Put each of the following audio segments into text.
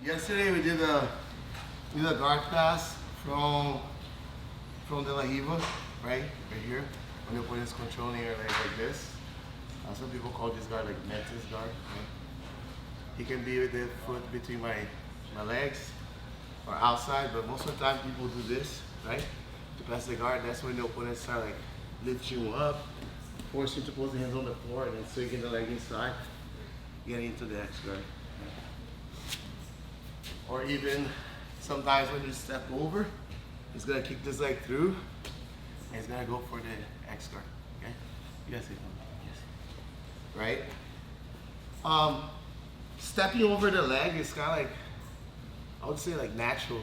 Yesterday we did a guard pass from the La Hiva, right here. When the opponent is controlling your leg like this. Some people call this guard like Metis guard. Right? He can be with the foot between my legs or outside, but most of the time people do this, right? To pass the guard. That's when the opponent start like lifting you up, force you to put the hands on the floor, and then swinging the leg inside, getting into the X guard. Or even sometimes when you step over, he's gonna kick this leg through, and he's gonna go for the X guard. Okay, you guys see that? Yes. Right. Stepping over the leg is kind of like, I would say like natural,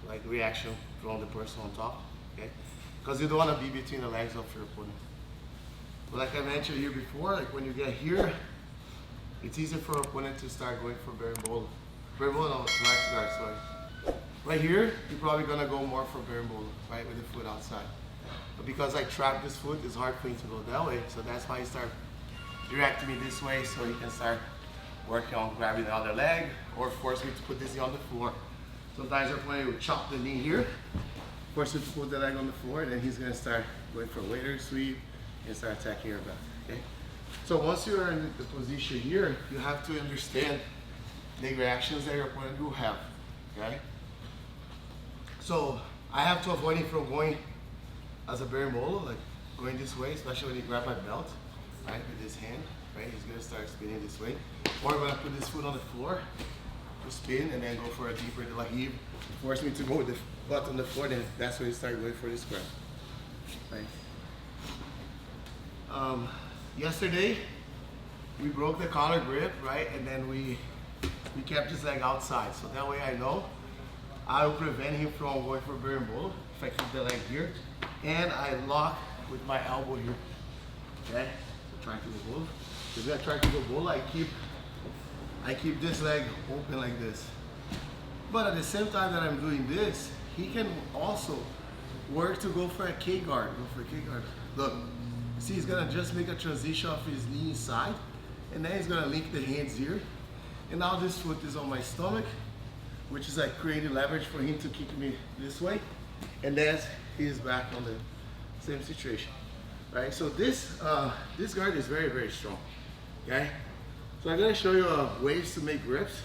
like reaction from the person on top. Okay, because you don't want to be between the legs of your opponent. But like I mentioned here before, like when you get here, it's easier for an opponent to start going for berimbolo. Berimbolo, no, X guard, sorry. Right here, you're probably gonna go more for berimbolo, right, with the foot outside. But because I trap this foot, it's hard for you to go that way, so that's why you start directing me this way, so you can start working on grabbing the other leg, or force me to put this on the floor. Sometimes your opponent will chop the knee here, force you to put the leg on the floor, and then he's gonna start going for waiter sweep and start attacking your back. Okay. So once you are in the position here, you have to understand the reactions that your opponent will have. Okay. So I have to avoid him from going as a berimbolo, like going this way, especially when you grab my belt, right, with his hand, right? He's gonna start spinning this way. Or I'm gonna put this foot on the floor to spin and then go for a deeper La Hiva, force me to go with the butt on the floor, then that's when you start going for this grab, right? Yesterday, we broke the collar grip, right? And then we kept his leg outside. So that way I know I will prevent him from going for berimbolo if I keep the leg here. And I lock with my elbow here. Okay? So trying to go both. If I try to go both, I keep this leg open like this. But at the same time that I'm doing this, he can also work to go for a K guard. Go for a K guard. Look, see, he's gonna just make a transition of his knee inside, and then he's gonna link the hands here. And now this foot is on my stomach, which is like creating leverage for him to kick me this way. And then he's back on the same situation, right? So this guard is very, very strong, okay? So I'm gonna show you ways to make grips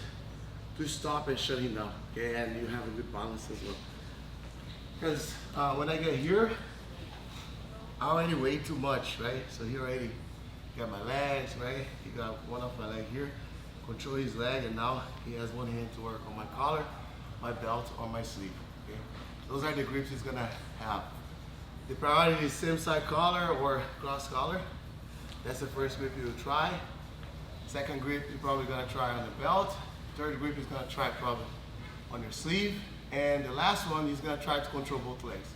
to stop and shut him down, okay? And you have a good balance as well. Because when I get here, I already weigh too much, right? So he already got my legs, right? He got one of my leg here, control his leg, and now he has one hand to work on my collar, my belt, or my sleeve, okay? Those are the grips he's gonna have. The priority is same side collar or cross collar. That's the first grip you will try. Second grip, you're probably gonna try on the belt. Third grip is gonna try probably on your sleeve. And the last one, he's gonna try to control both legs.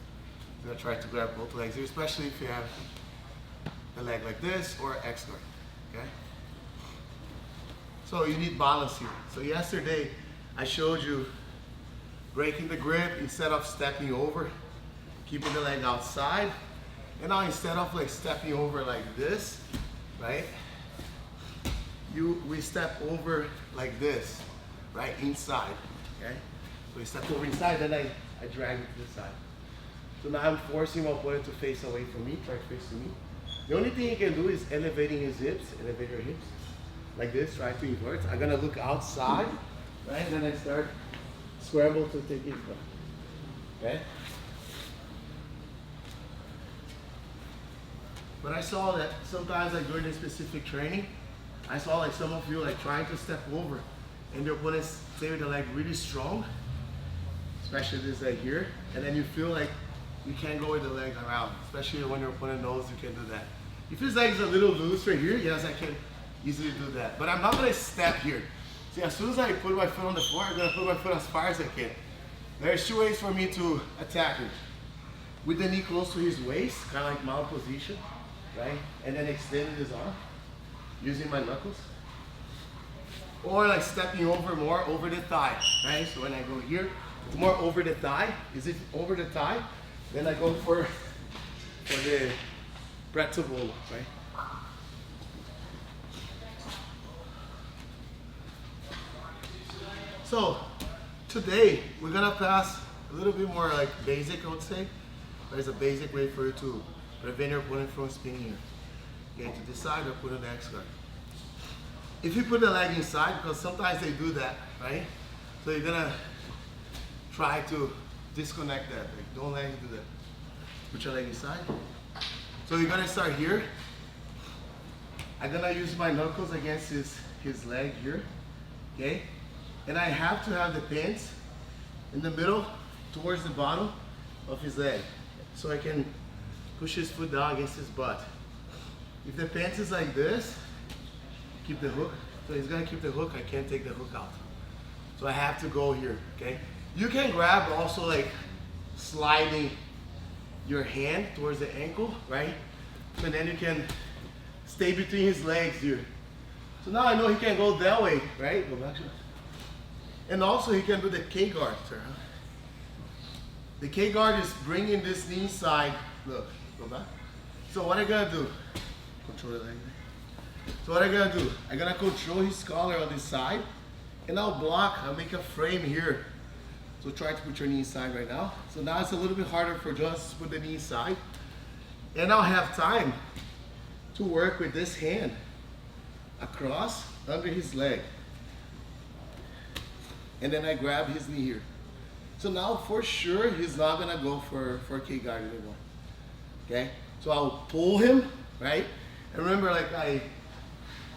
He's gonna try to grab both legs, especially if you have the leg like this or X guard, okay? So you need balance here. So yesterday, I showed you breaking the grip instead of stepping over, keeping the leg outside. And now instead of like stepping over like this, right? We step over like this, right? Inside, okay? So we step over inside, then I drag it to the side. So now I'm forcing my opponent to face away from me, try to face to me. The only thing he can do is elevating his hips, elevate your hips, like this, try to invert. I'm gonna look outside, right? And then I start scramble to take it back, okay? But I saw that sometimes like during a specific training, I saw like some of you like trying to step over and your opponents stay with the leg really strong, especially this leg here, and then you feel like you can't go with the leg around, especially when your opponent knows you can do that. If his leg is a little loose right here, yes, I can easily do that. But I'm not gonna step here. See, as soon as I put my foot on the floor, I'm gonna put my foot as far as I can. There's two ways for me to attack him. With the knee close to his waist, kind of like mount position, right? And then extending his arm, using my knuckles. Or like stepping over more over the thigh, right? So when I go here, it's more over the thigh. Is it over the thigh? Then I go for the pretzel bolo, right? So Today, we're gonna pass a little bit more like basic, I would say. There's a basic way for you to prevent your opponent from spinning here. Okay, to this side or put on the X guard. If you put the leg inside, because sometimes they do that, right? So you're gonna try to disconnect that. Like, don't let him do that. Put your leg inside. So you're gonna start here. I'm gonna use my knuckles against his leg here, okay? And I have to have the pants in the middle towards the bottom of his leg, so I can push his foot down against his butt. If the pants is like this, keep the hook. So he's gonna keep the hook, I can't take the hook out. So I have to go here, okay? You can grab also like sliding your hand towards the ankle, right? And then you can stay between his legs here. So now I know he can go that way, right? Go back. And also he can do the K guard, sir. The K guard is bringing this knee inside. Look, go back. So what I'm gonna do, control the leg. So what I'm gonna do, I'm gonna control his collar on this side, and I'll block, I'll make a frame here. So try to put your knee inside right now. So now it's a little bit harder for Jones to put the knee inside. And I'll have time to work with this hand across under his leg. And then I grab his knee here. So now for sure, he's not gonna go for K guard anymore, okay? So I'll pull him, right? And remember, like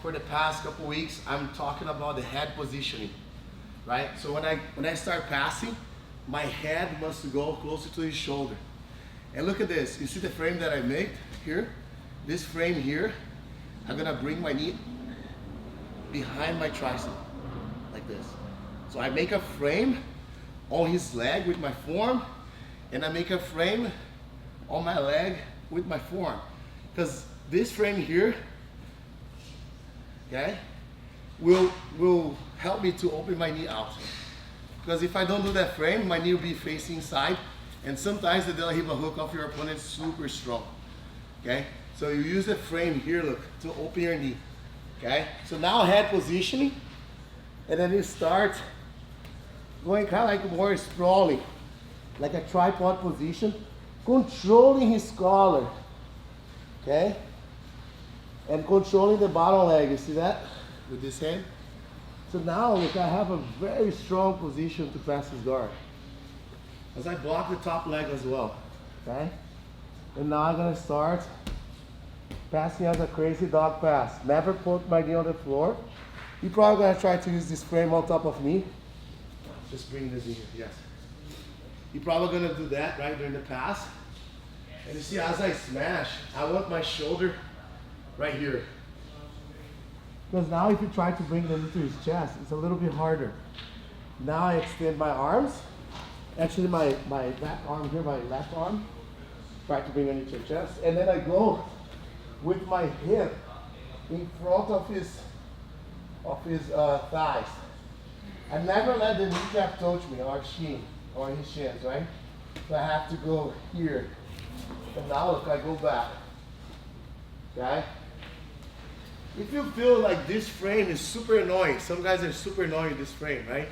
for the past couple weeks, I'm talking about the head positioning, right? So when I start passing, my head must go closer to his shoulder. And look at this, you see the frame that I made here? This frame here, I'm gonna bring my knee behind my tricep, like this. So I make a frame on his leg with my forearm, and I make a frame on my leg with my forearm. Because this frame here, okay, will help me to open my knee out. Because if I don't do that frame, my knee will be facing inside, and sometimes the De La Riva hook of your opponent is super strong, okay? So you use the frame here, look, to open your knee, okay? So now head positioning, and then you start going kind of like more sprawling, like a tripod position, controlling his collar, okay? And controlling the bottom leg, you see that? With this hand. So now, look, I have a very strong position to pass his guard. As I block the top leg as well, okay? And now I'm gonna start passing as a crazy dog pass. Never put my knee on the floor. You're probably gonna try to use this frame on top of me. Just bring this in here, yes. You're probably gonna do that right during the pass. And you see, as I smash, I want my shoulder right here. Because now if you try to bring them into his chest, it's a little bit harder. Now I extend my arms. Actually my back arm here, my left arm. Try to bring it into your chest. And then I go with my hip in front of his thighs. I never let the kneecap touch me, or shin, or his shins, right? So I have to go here. And now look, I go back, okay? If you feel like this frame is super annoying, some guys are super annoying with this frame, right?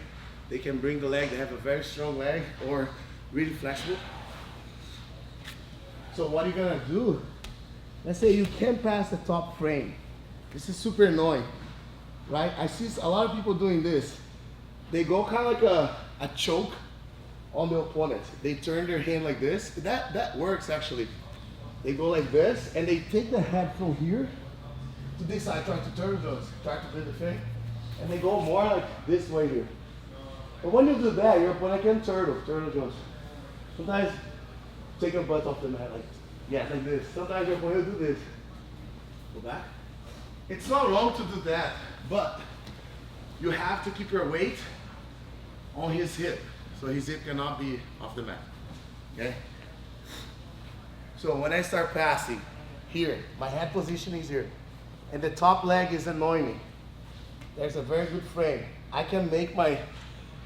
They can bring the leg, they have a very strong leg, or really flexible. So what you're gonna do, let's say you can't pass the top frame. This is super annoying, right? I see a lot of people doing this. They go kind of like a choke on the opponent. They turn their hand like this. That works actually. They go like this, and they take the head from here to this side, try to turn those, try to bring the thing, and they go more like this way here. But when you do that, your opponent can turtle Jones. Sometimes take your butt off the mat, like this. Sometimes your opponent will do this. Go back. It's not wrong to do that, but you have to keep your weight on his hip, so his hip cannot be off the mat, okay? So when I start passing, here, my head position is here, and the top leg is annoying me. There's a very good frame. I can make my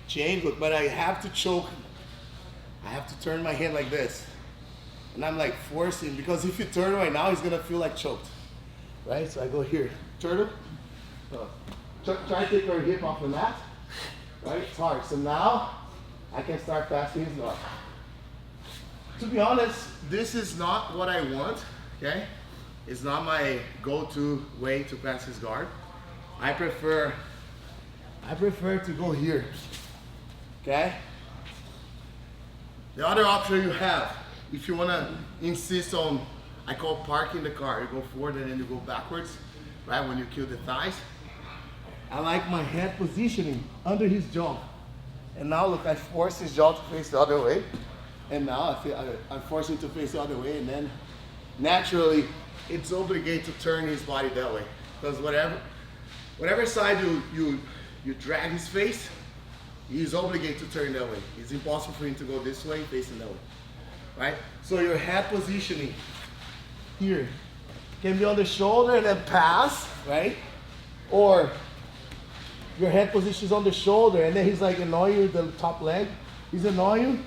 chain look, but I have to choke. I have to turn my hand like this. And I'm like forcing, because if you turn right now, he's gonna feel like choked, right? So I go here, turtle. Try to take your hip off the mat, right? It's hard. So now I can start passing his guard. To be honest, this is not what I want, okay? It's not my go-to way to pass his guard. I prefer to go here, okay? The other option you have, if you wanna insist on, I call parking the car. You go forward and then you go backwards, right? When you kill the thighs. I like my head positioning under his jaw. And now look, I force his jaw to face the other way. And now I force him to face the other way, and then naturally it's obligated to turn his body that way. Because whatever side you drag his face, he's obligated to turn that way. It's impossible for him to go this way facing that way, right? So your head positioning here can be on the shoulder and then pass, right? Or your head position is on the shoulder and then he's like annoying you with the top leg. He's annoying you.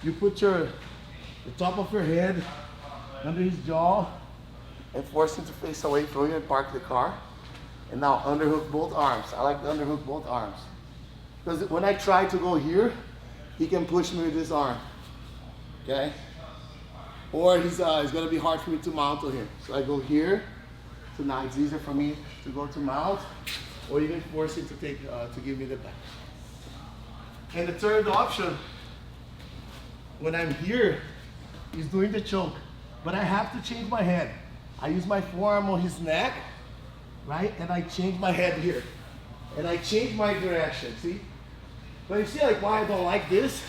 You put the top of your head under his jaw and force him to face away from you and park the car. And now underhook both arms. I like to underhook both arms. Because when I try to go here, he can push me with his arm, okay? Or it's gonna be hard for me to mount on him. So I go here, so now it's easier for me to go to mount, or even force him to give me the back. And the third option, when I'm here, he's doing the choke, but I have to change my head. I use my forearm on his neck, right? And I change my head here. And I change my direction, see? But you see like why I don't like this?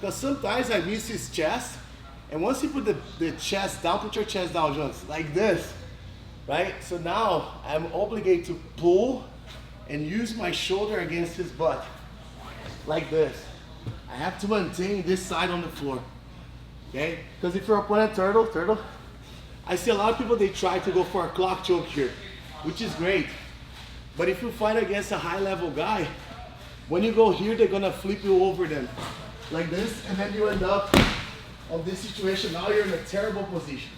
Because sometimes I miss his chest, and once you put the chest down, put your chest down, Jones, like this, right? So now I'm obligated to pull and use my shoulder against his butt, like this. I have to maintain this side on the floor, okay? Because if your opponent turtle, I see a lot of people, they try to go for a clock choke here, which is great. But if you fight against a high level guy, when you go here, they're gonna flip you over them, like this, and then you end up on this situation. Now you're in a terrible position.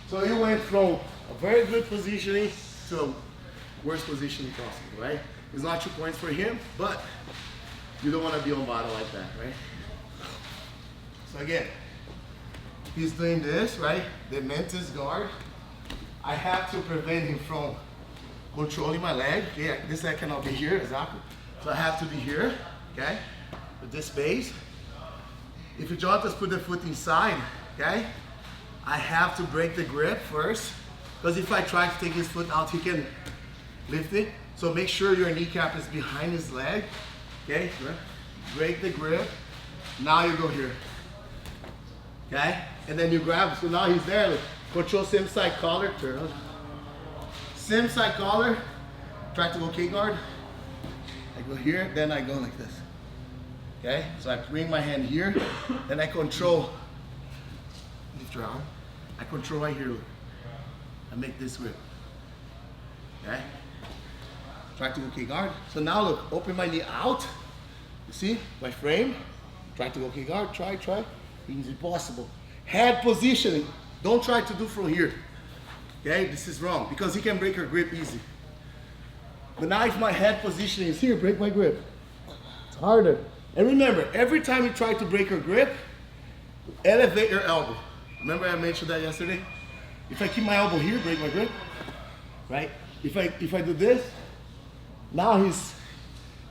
So you went from a very good positioning to a worst positioning possible, right? It's not 2 points for him, but you don't want to be on bottom like that, right? So again, he's doing this, right? The mantis guard. I have to prevent him from controlling my leg. Okay, this leg cannot be here, exactly. So I have to be here, okay? With this base. If you just put the foot inside, okay? I have to break the grip first, because if I try to take his foot out, he can lift it. So make sure your kneecap is behind his leg. Okay, break the grip. Now you go here. Okay, and then you grab. So now he's there. Look. Control same side collar. Turn. Same side collar. Try to go kick guard. I go here, then I go like this. Okay, so I bring my hand here, then I control. Lift your arm. I control right here. Look. I make this grip. Okay. Try to go kick guard. So now look, open my knee out. You see my frame? Try to go kick guard, try. It's impossible. Head positioning. Don't try to do from here. Okay, this is wrong because he can break your grip easy. But now if my head positioning is here, break my grip. It's harder. And remember, every time you try to break your grip, elevate your elbow. Remember I mentioned that yesterday? If I keep my elbow here, break my grip, right? If I do this, now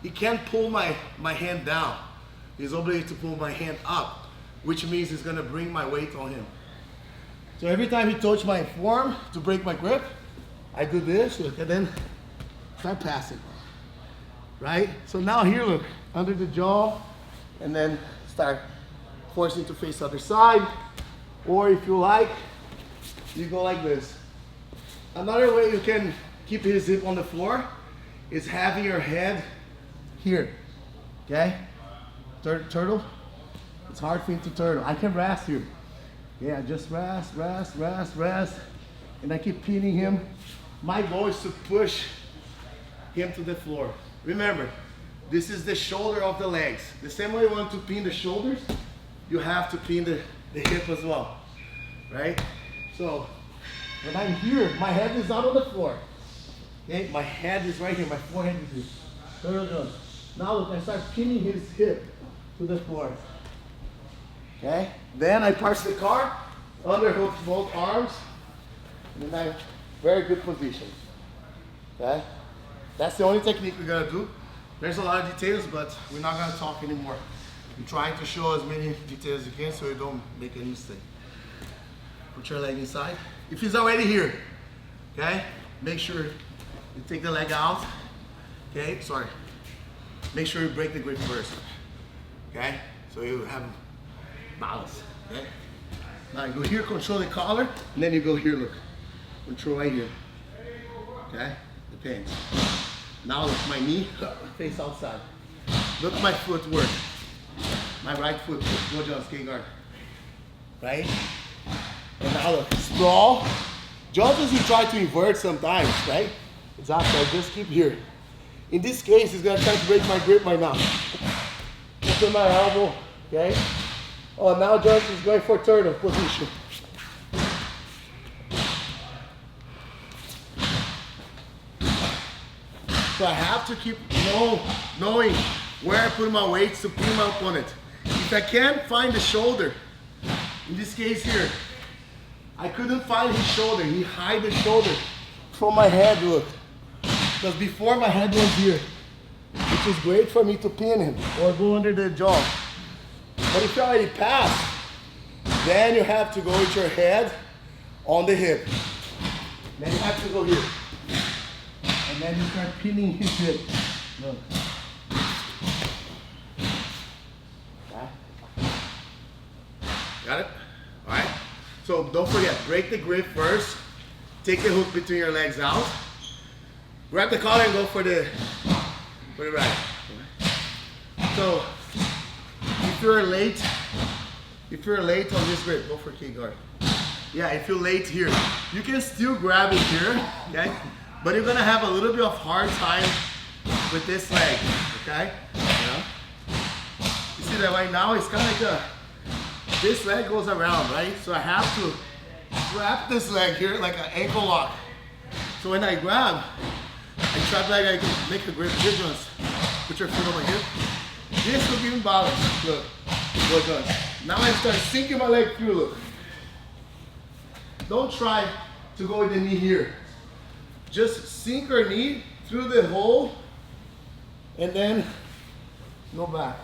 he can't pull my hand down. He's obligated to pull my hand up, which means he's gonna bring my weight on him. So every time he touches my forearm to break my grip, I do this, look, and then start passing, right? So now here, look, under the jaw, and then start forcing to face the other side, or if you like, you go like this. Another way you can keep his hip on the floor is having your head here, okay? Turtle, it's hard for him to turtle. I can rest here. Yeah, just rest, and I keep pinning him. My goal is to push him to the floor. Remember, this is the shoulder of the legs. The same way you want to pin the shoulders, you have to pin the hip as well, right? So, when I'm here, my head is not on the floor. Okay, my head is right here, my forehead is here. Turtle gun. Now look, I start pinning his hip to the floor. Okay? Then I parse the car, underhook both arms, and then I'm very good position. Okay? That's the only technique we're gonna do. There's a lot of details, but we're not gonna talk anymore. I'm trying to show as many details as you can so you don't make any mistake. Put your leg inside. If he's already here, okay? Make sure you take the leg out. Okay, sorry. Make sure you break the grip first. Okay? So you have balance. Okay? Now you go here, control the collar, and then you go here, look. Control right here. Okay? The pants. Now look, my knee, face outside. Look my footwork. My right foot, go down, skate guard. Right? And now look, sprawl. Just as you try to invert sometimes, right? Exactly, I just keep here. In this case, he's gonna try to break my grip right now. Open my elbow, okay? Oh, now Jonathan is going for turtle position. So I have to keep knowing where I put my weights to pin my opponent. If I can't find the shoulder, in this case here, I couldn't find his shoulder. He hid the shoulder from my head, look. Because before my head was here, which is great for me to pin him or go under the jaw. But if you already passed, then you have to go with your head on the hip. Then you have to go here. And then you start pinning his hip. Look. Okay. Got it? All right. So don't forget, break the grip first. Take the hook between your legs out. Grab the collar and go for the right. So if you're late on this grip, go for kick guard. Yeah, if you're late here, you can still grab it here, okay? But you're gonna have a little bit of hard time with this leg, okay? You see that right now, it's kind of like this leg goes around, right? So I have to wrap this leg here like an ankle lock. So when I grab, I trap like I can make a grip. Here, Jones. Put your foot over here. This will give me balance. Look. Look, Jones. Now I start sinking my leg through, look. Don't try to go with the knee here. Just sink your knee through the hole and then go back.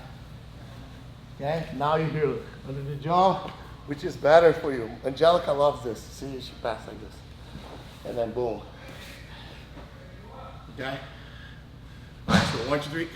Okay? Now you're here, look. Under the jaw, which is better for you. Angelica loves this. See, she passed like this. And then boom. Okay? All right, so 1, 2, 3.